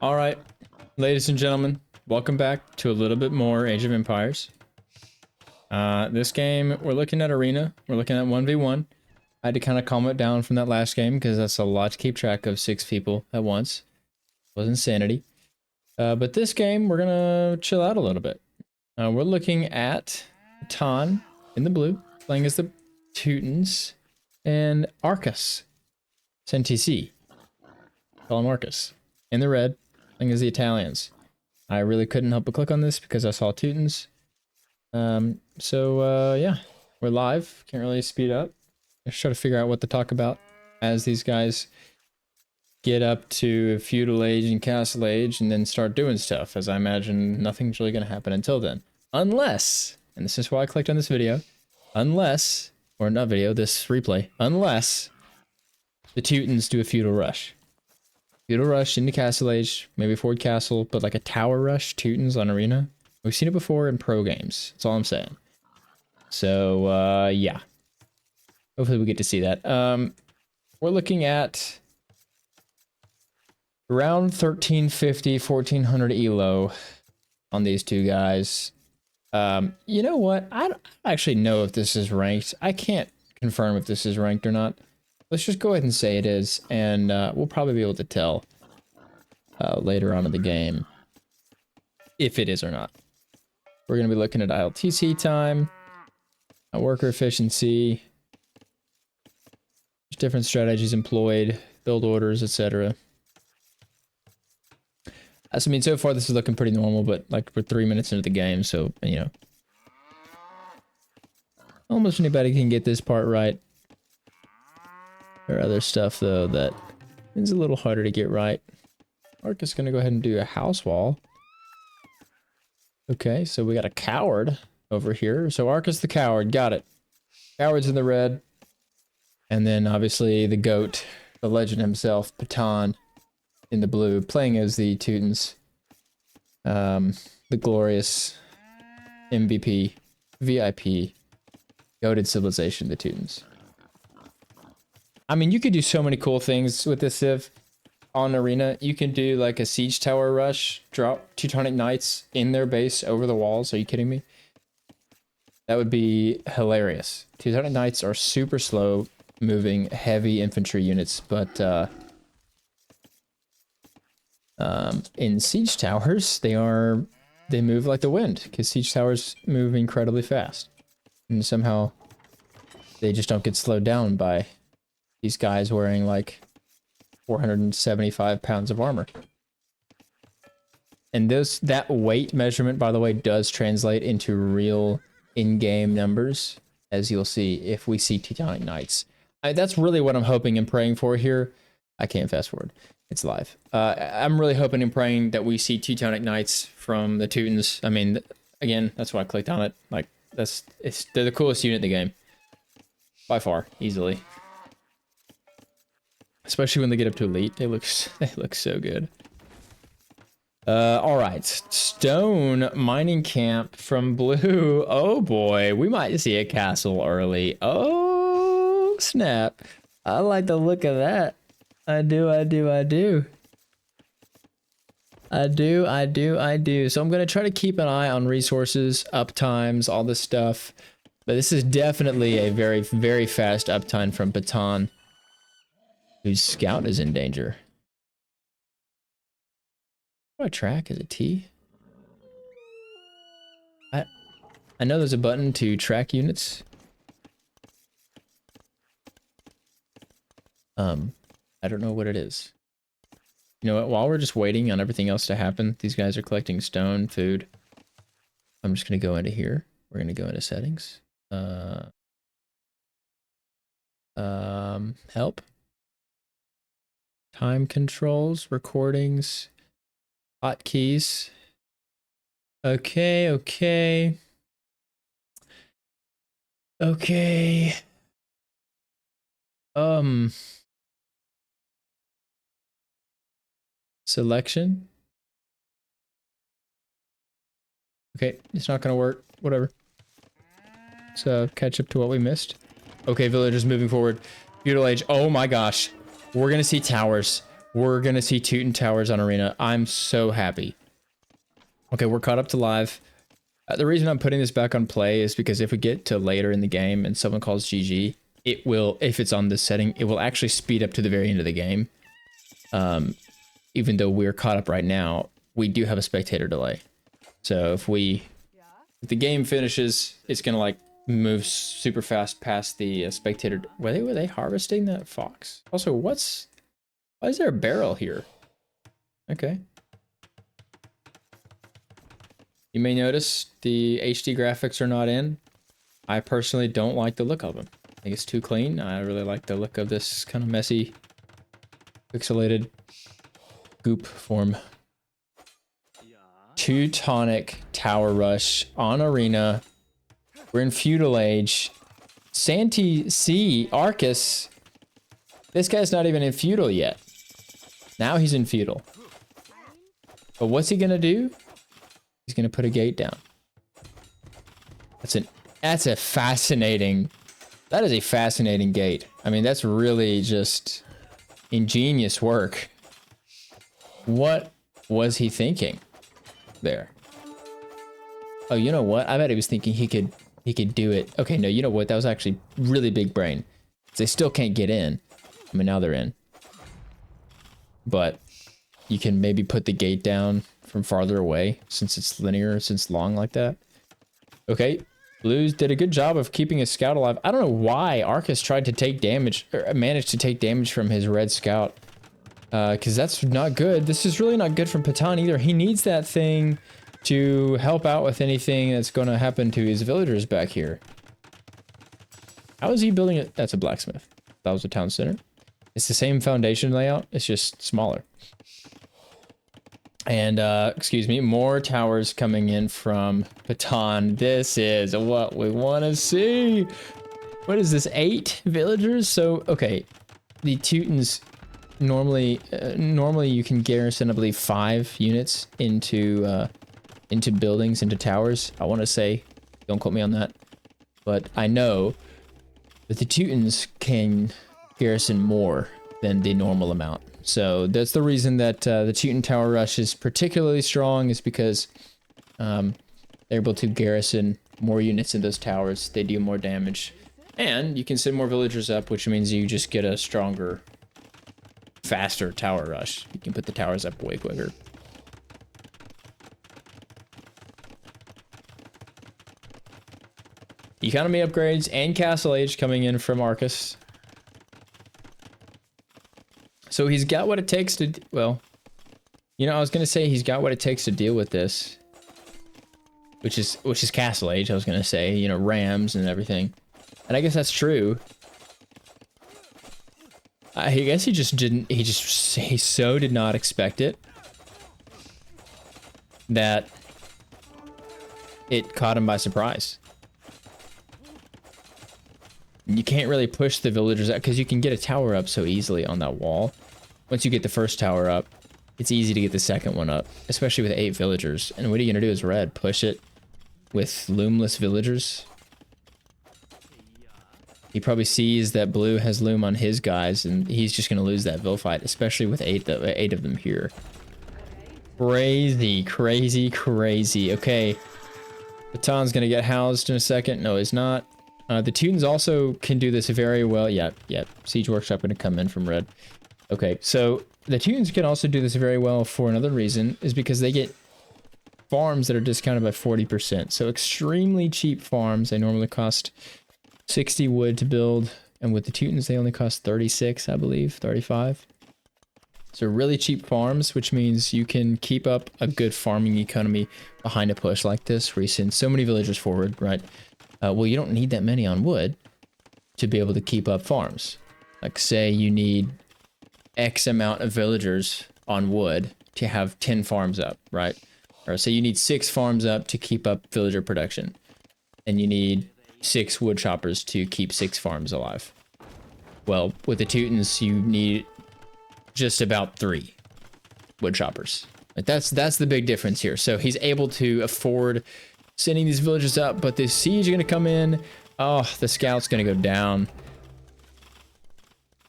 All right, ladies and gentlemen, welcome back to a little bit more Age of Empires. This game, we're looking at Arena. We're looking at 1v1. I had to kind of calm it down from that last game because that's a lot to keep track of 6 people at once. It was insanity. But this game, we're going to chill out a little bit. We're looking at Teuton in the blue, playing as the Teutons, and Arcus, Sentisi, call him Arcus, in the red, playing as the Italians. I really couldn't help but click on this because I saw Teutons. Yeah, we're live. Can't really speed up. Just try to figure out what to talk about as these guys get up to feudal age and castle age and then start doing stuff, as I imagine nothing's really going to happen until then. Unless, and this is why I clicked on this video, unless, or not video, this replay, unless the Teutons do a feudal rush. Feudal rush into castle age, maybe Ford Castle, but like a tower rush, Teutons on Arena. We've seen it before in pro games. That's all I'm saying. So, yeah. Hopefully we get to see that. We're looking at around 1350, 1400 elo on these two guys. You know what? I don't actually know if this is ranked. I can't confirm if this is ranked or not. Let's just go ahead and say it is, and we'll probably be able to tell later on in the game if it is or not. We're going to be looking at ILTC time, worker efficiency, different strategies employed, build orders, etc. I mean, so far this is looking pretty normal, but like we're 3 minutes into the game, so, you know. Almost anybody can get this part right. There are other stuff, though, that is a little harder to get right. Arcus is going to go ahead and do a house wall. Okay, so we got a coward over here. So Arcus the coward, got it. Coward's in the red. And then, obviously, the goat, the legend himself, Teuton, in the blue, playing as the Teutons. The glorious MVP, VIP, goated civilization, the Teutons. I mean, you could do so many cool things with this Civ on Arena. You can do like a siege tower rush, drop Teutonic Knights in their base over the walls. Are you kidding me? That would be hilarious. Teutonic Knights are super slow moving heavy infantry units, but in siege towers, they move like the wind because siege towers move incredibly fast. And somehow they just don't get slowed down by these guys wearing like 475 pounds of armor. And that weight measurement, by the way, does translate into real in-game numbers, as you'll see if we see Teutonic Knights. That's really what I'm hoping and praying for here. I can't fast forward. It's live. I'm really hoping and praying that we see Teutonic Knights from the Teutons. I mean, again, that's why I clicked on it. Like, they're the coolest unit in the game. By far, easily. Especially when they get up to elite, they look so good. All right, stone mining camp from blue. Oh boy, we might see a castle early. Oh snap! I like the look of that. I do. So I'm gonna try to keep an eye on resources, uptimes, all this stuff. But this is definitely a very, very fast uptime from Teuton, whose scout is in danger. What do I track? Is it T? I know there's a button to track units. I don't know what it is. You know what? While we're just waiting on everything else to happen, these guys are collecting stone, food. I'm just gonna go into here. We're gonna go into settings. Help. Time controls, recordings, hotkeys. Okay. Selection. Okay, it's not gonna work. Whatever. So catch up to what we missed. Okay, villagers moving forward. Feudal age. Oh my gosh. We're gonna see towers. We're gonna see Teuton towers on Arena. I'm so happy. Okay, we're caught up to live. The reason I'm putting this back on play is because if we get to later in the game and someone calls GG, it will, if it's on this setting, it will actually speed up to the very end of the game. Even though we're caught up right now, we do have a spectator delay. So if the game finishes, it's gonna like move super fast past the spectator. Were they harvesting that fox? Also, why is there a barrel here? Okay. You may notice the HD graphics are not in. I personally don't like the look of them. I think it's too clean. I really like the look of this kind of messy, pixelated goop form. Teutonic Tower Rush on Arena. We're in Feudal Age. Santee C. Arcus. This guy's not even in Feudal yet. Now he's in Feudal. But what's he gonna do? He's gonna put a gate down. That is a fascinating gate. I mean, that's really just ingenious work. What was he thinking there? Oh, you know what? I bet he was thinking he could do it. Okay, no, you know what? That was actually really big brain. They still can't get in. I mean, now they're in. But you can maybe put the gate down from farther away since it's linear, since it's long like that. Okay, Blues did a good job of keeping his scout alive. I don't know why Arcus tried to take damage, or managed to take damage from his red scout. Because that's not good. This is really not good for Teuton either. He needs that thing to help out with anything that's going to happen to his villagers back here. How is he building it? That's a blacksmith. That was a town center. It's the same foundation layout. It's just smaller. And, excuse me, more towers coming in from Teuton. This is what we want to see. What is this, 8 villagers? So, okay, the Teutons normally you can garrison, I believe, 5 units into buildings, into towers. I want to say, don't quote me on that, but I know that the Teutons can garrison more than the normal amount. So that's the reason that the Teuton Tower Rush is particularly strong, is because they're able to garrison more units in those towers. They do more damage. And you can send more villagers up, which means you just get a stronger, faster tower rush. You can put the towers up way quicker. Economy upgrades and Castle Age coming in from Arcus. So he's got what it takes to, well, you know, I was going to say he's got what it takes to deal with this. Which is Castle Age, I was going to say, you know, rams and everything. And I guess that's true. I guess he just didn't, he so did not expect it that it caught him by surprise. You can't really push the villagers out because you can get a tower up so easily on that wall. Once you get the first tower up, it's easy to get the second one up, especially with 8 villagers. And what are you going to do as red? Push it with loomless villagers? He probably sees that blue has loom on his guys, and he's just going to lose that Vil fight, especially with 8 of them here. Crazy, crazy, crazy. Okay. Teuton's going to get housed in a second. No, he's not. The Teutons also can do this very well. Yep. Siege Workshop going to come in from red. Okay, so the Teutons can also do this very well for another reason, is because they get farms that are discounted by 40%. So extremely cheap farms. They normally cost 60 wood to build, and with the Teutons they only cost 36, I believe, 35. So really cheap farms, which means you can keep up a good farming economy behind a push like this, where you send so many villagers forward, right? Well, you don't need that many on wood to be able to keep up farms. Like, say you need X amount of villagers on wood to have 10 farms up, right? Or say you need 6 farms up to keep up villager production. And you need 6 wood choppers to keep 6 farms alive. Well, with the Teutons, you need just about 3 wood choppers. Like, that's the big difference here. So he's able to afford sending these villagers up, but the siege are going to come in. Oh, the scout's going to go down.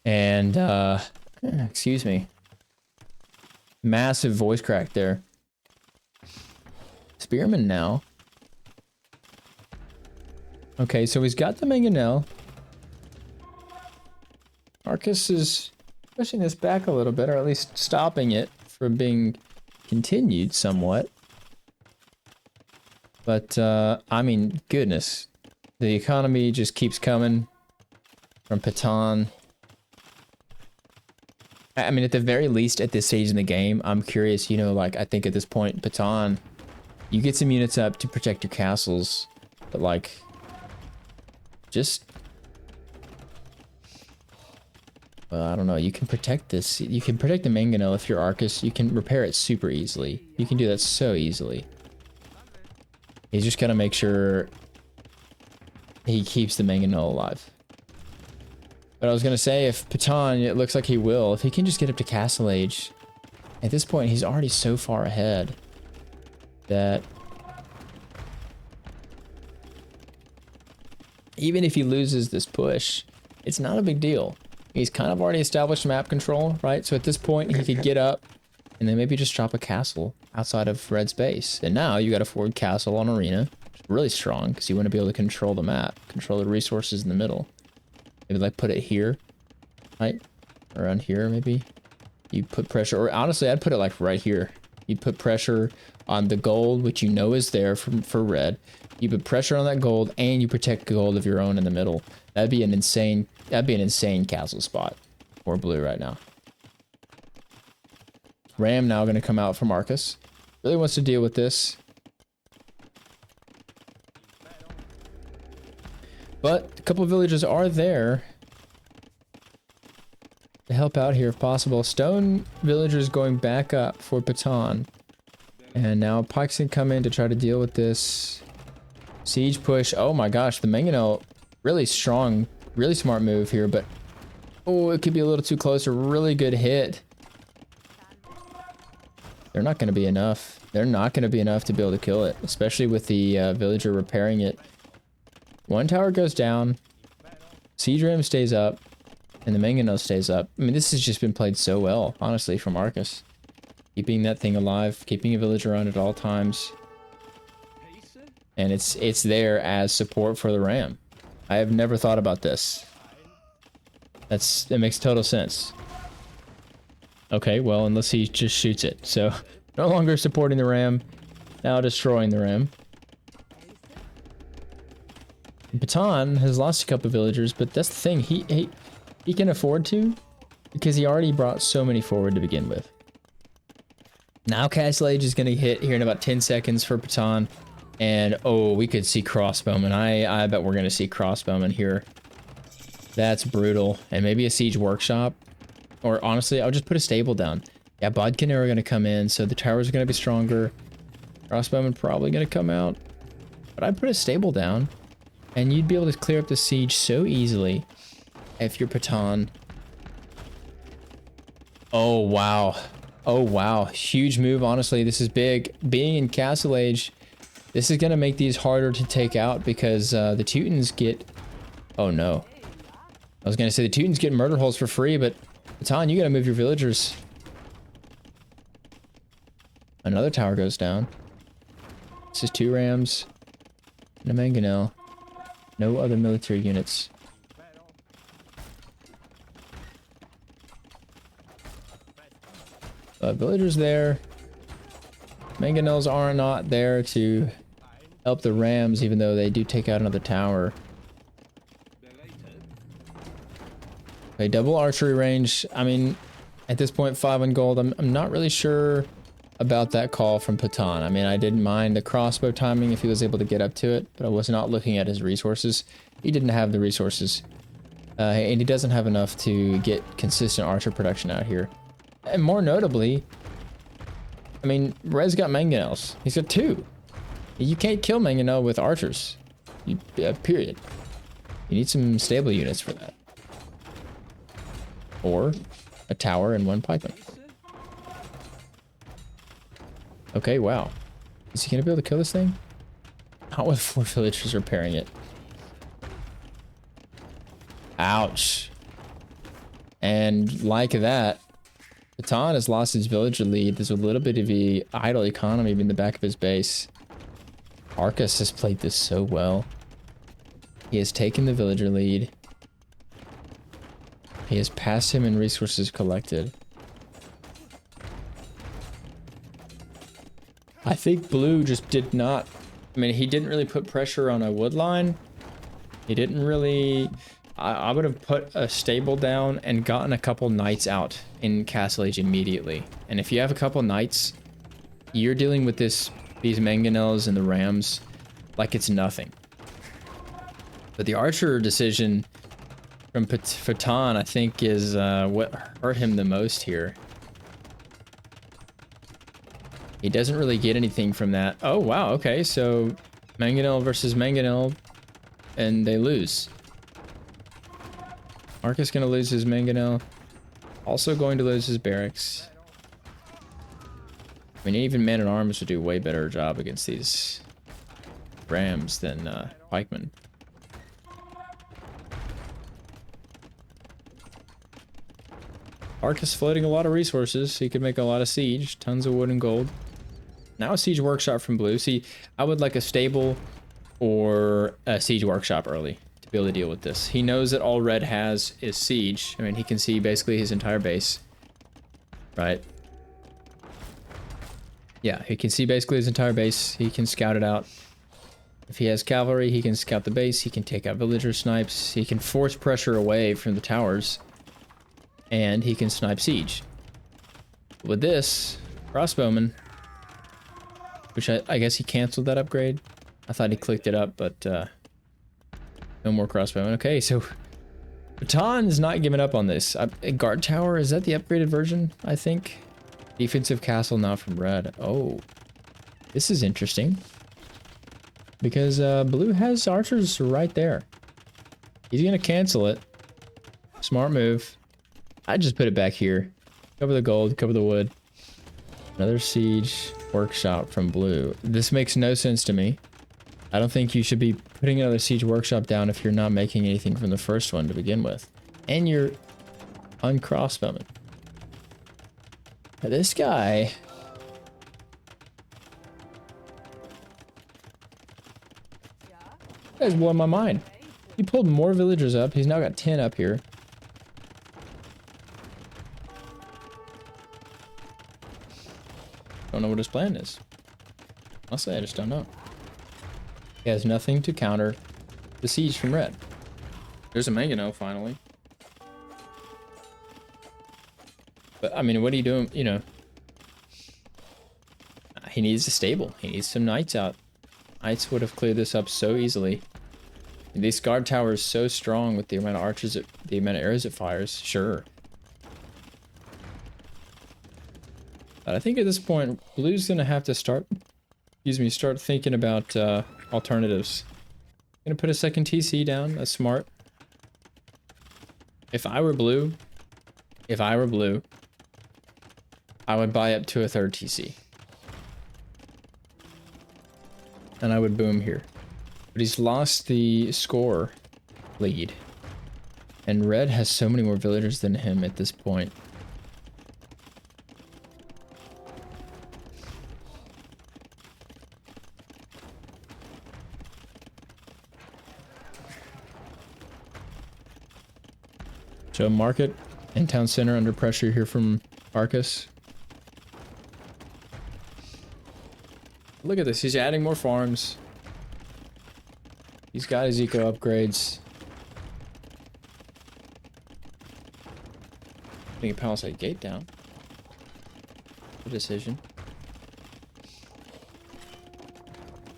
And, excuse me. Massive voice crack there. Spearman now. Okay, so he's got the mangonel. Arcus is pushing this back a little bit, or at least stopping it from being continued somewhat. But, I mean, goodness. The economy just keeps coming from Teuton. I mean, at the very least, at this stage in the game, I'm curious, you know, like, I think at this point, Teuton, you get some units up to protect your castles, but, like, just... Well, I don't know, you can protect this. You can protect the mangonel if you're Arcus. You can repair it super easily. You can do that so easily. He's just gotta make sure he keeps the mangonel alive. But I was gonna say, if Teuton, it looks like he will, if he can just get up to Castle Age, at this point he's already so far ahead that even if he loses this push, it's not a big deal. He's kind of already established map control, right? So at this point he could get up and then maybe just drop a castle outside of Red's base. And now you got a forward castle on Arena, which is really strong because you want to be able to control the map, control the resources in the middle. Maybe like put it here, right? Around here, maybe. You put pressure, or honestly, I'd put it like right here. You put pressure on the gold, which you know is there for Red. You put pressure on that gold, and you protect gold of your own in the middle. That'd be an insane castle spot for Blue right now. Ram now going to come out from Arcus. Really wants to deal with this. But a couple of villagers are there to help out here if possible. Stone villagers going back up for Teuton. And now Pikes can come in to try to deal with this. Siege push. Oh my gosh, the mangonel, really strong, really smart move here, but oh, it could be a little too close. A really good hit. They're not going to be enough. They're not going to be enough to be able to kill it, especially with the villager repairing it. One tower goes down, Siege Ram stays up, and the mangonel stays up. I mean, this has just been played so well, honestly, from Arcus. Keeping that thing alive, keeping a villager on at all times. And it's there as support for the Ram. I have never thought about this. That makes total sense. Okay, well, unless he just shoots it. So, no longer supporting the Ram, now destroying the Ram. Teuton has lost a couple of villagers, but that's the thing. He can afford to because he already brought so many forward to begin with. Now Castle Age is going to hit here in about 10 seconds for Teuton. And, oh, we could see crossbowmen. I bet we're going to see crossbowmen here. That's brutal. And maybe a siege workshop. Or honestly, I'll just put a stable down. Yeah, Bodkin are going to come in, so the towers are going to be stronger. Crossbowmen probably going to come out. But I'd put a stable down. And you'd be able to clear up the siege so easily if you're Teuton. Oh, wow. Oh, wow. Huge move, honestly. This is big. Being in Castle Age, this is going to make these harder to take out because the Teutons get... Oh, no. I was going to say the Teutons get murder holes for free, but Teuton, you got to move your villagers. Another tower goes down. This is 2 Rams and a mangonel. No other military units. Villagers there. Mangonels are not there to help the Rams, even though they do take out another tower. Okay, double archery range. I mean, at this point, 5 on gold. I'm not really sure about that call from Teuton. I mean, I didn't mind the crossbow timing if he was able to get up to it, but I was not looking at his resources. He didn't have the resources. And he doesn't have enough to get consistent archer production out here. And more notably, I mean, Red's got mangonels. He's got 2. You can't kill mangonel with archers. Period. You need some stable units for that. Or a tower and 1 pikeman. Okay, wow. Is he gonna be able to kill this thing? Not with 4 villagers repairing it. Ouch. And like that, Teuton has lost his villager lead. There's a little bit of a idle economy in the back of his base. Arcus has played this so well. He has taken the villager lead. He has passed him in resources collected. I think blue just did not... I mean, he didn't really put pressure on a wood line. He didn't really... I would have put a stable down and gotten a couple knights out in Castle Age immediately. And if you have a couple knights, you're dealing with these mangonels and the rams like it's nothing. But the archer decision from Teuton, I think, is what hurt him the most here. He doesn't really get anything from that. Oh, wow, okay, so mangonel versus mangonel, and they lose. Arcus gonna lose his mangonel. Also going to lose his barracks. I mean, even man-at-arms would do a way better job against these rams than pikemen. Arcus floating a lot of resources. He could make a lot of siege. Tons of wood and gold. Now a siege workshop from blue. See, I would like a stable or a siege workshop early to be able to deal with this. He knows that all red has is siege. I mean, he can see basically his entire base. Right? Yeah, he can see basically his entire base. He can scout it out. If he has cavalry, he can scout the base. He can take out villager snipes. He can force pressure away from the towers. And he can snipe siege. With this, crossbowman, which I guess he canceled that upgrade. I thought he clicked it up, but no more crossbowman. Okay, so Teuton is not giving up on this. Guard tower, is that the upgraded version, I think? Defensive castle now from red. Oh, this is interesting. Because blue has archers right there. He's gonna cancel it. Smart move. I just put it back here. Cover the gold, cover the wood. Another siege workshop from blue. This makes no sense to me. I don't think you should be putting another siege workshop down if you're not making anything from the first one to begin with. And you're on crossbowman. Now this guy... That guy's blowing my mind. He pulled more villagers up. He's now got 10 up here. Don't know what his plan is. Honestly, I just don't know. He has nothing to counter the siege from red. There's a mangonel finally. But I mean, what are you doing? You know, he needs a stable. He needs some knights out. Knights would have cleared this up so easily. And this guard tower is so strong with the amount of archers, the amount of arrows it fires. Sure. But I think at this point, blue's gonna have to start thinking about alternatives. Gonna put a second TC down. That's smart. If I were blue, I would buy up to a third TC. And I would boom here. But he's lost the score lead. And red has so many more villagers than him at this point. So market and town center under pressure here from Arcus. Look at this, he's adding more farms. He's got his eco upgrades. Putting a palisade gate down. Good decision. I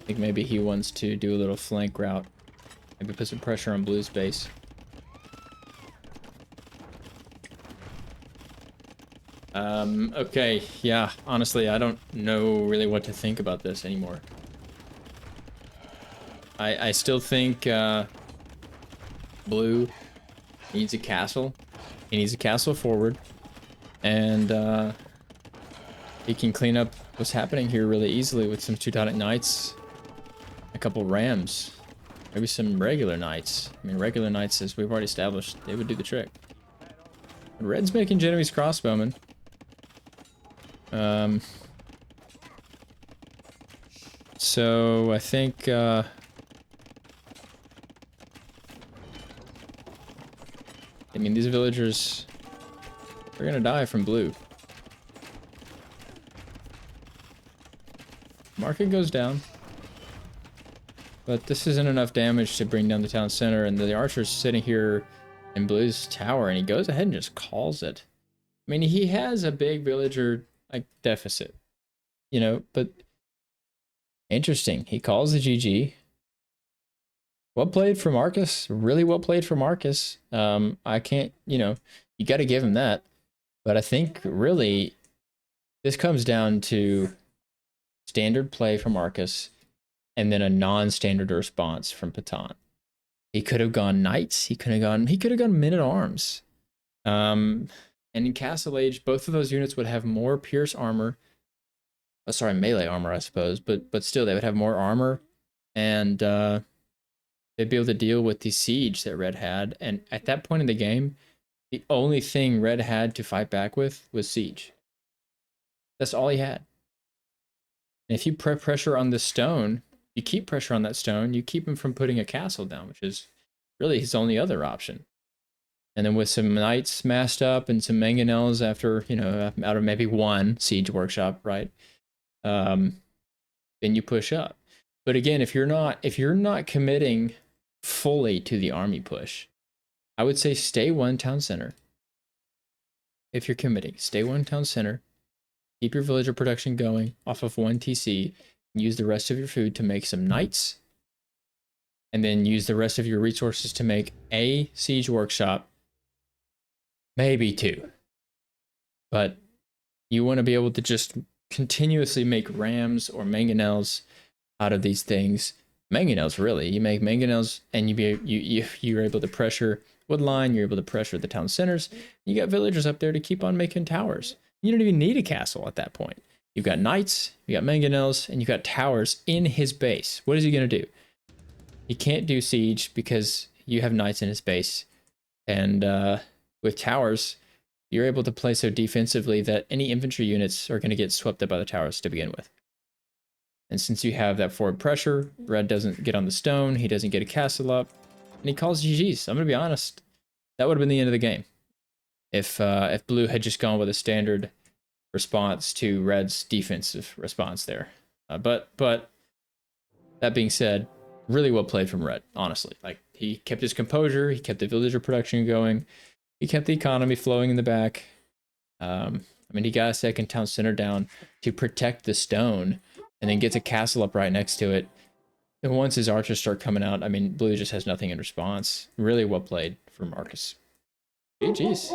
think maybe he wants to do a little flank route. Maybe put some pressure on blue's base. Okay, yeah, honestly, I don't know really what to think about this anymore. I still think, blue needs a castle. He needs a castle forward. And, he can clean up what's happening here really easily with some Teutonic Knights. A couple Rams. Maybe some regular Knights. I mean, regular Knights, as we've already established, they would do the trick. Red's making Genovese crossbowmen. So I think I mean, these villagers are gonna die from blue. Market goes down. But this isn't enough damage to bring down the town center, and the archer's sitting here in blue's tower, and he goes ahead and just calls it. I mean, he has a big villager like deficit, you know, but interesting. He calls the GG. Well played for Marcus. Really well played for Marcus. I can't, you know, you got to give him that. But I think really this comes down to standard play from Marcus and then a non-standard response from Teuton. He could have gone knights. He could have gone men-at-arms. And in Castle Age, both of those units would have more pierce armor. Oh, sorry, melee armor, I suppose. But still, they would have more armor, and they'd be able to deal with the siege that Red had. And at that point in the game, the only thing Red had to fight back with was siege. That's all he had. And if you put pressure on the stone, you keep pressure on that stone, you keep him from putting a castle down, which is really his only other option. And then with some knights massed up and some mangonels after, you know, out of maybe one siege workshop, right? Then you push up. But again, if you're not committing fully to the army push, I would say stay one town center. If you're committing, stay one town center. Keep your villager production going off of one TC. Use the rest of your food to make some knights. And then use the rest of your resources to make a siege workshop. Maybe two. But you want to be able to just continuously make rams or mangonels out of these things. Mangonels, really. You make mangonels and you're able to pressure woodline. You're able to pressure the town centers. You got villagers up there to keep on making towers. You don't even need a castle at that point. You've got knights, you got mangonels, and you got towers in his base. What is he going to do? He can't do siege because you have knights in his base. And with towers, you're able to play so defensively that any infantry units are going to get swept up by the towers to begin with. And since you have that forward pressure, Red doesn't get on the stone, he doesn't get a castle up, and he calls GG's. I'm going to be honest, that would have been the end of the game. If Blue had just gone with a standard response to Red's defensive response there. But that being said, really well played from Red, honestly. Like, he kept his composure, he kept the villager production going, he kept the economy flowing in the back. I mean, he got a second town center down to protect the stone, and then gets a castle up right next to it. And once his archers start coming out, I mean, Blue just has nothing in response. Really well played from Marcus. GG's.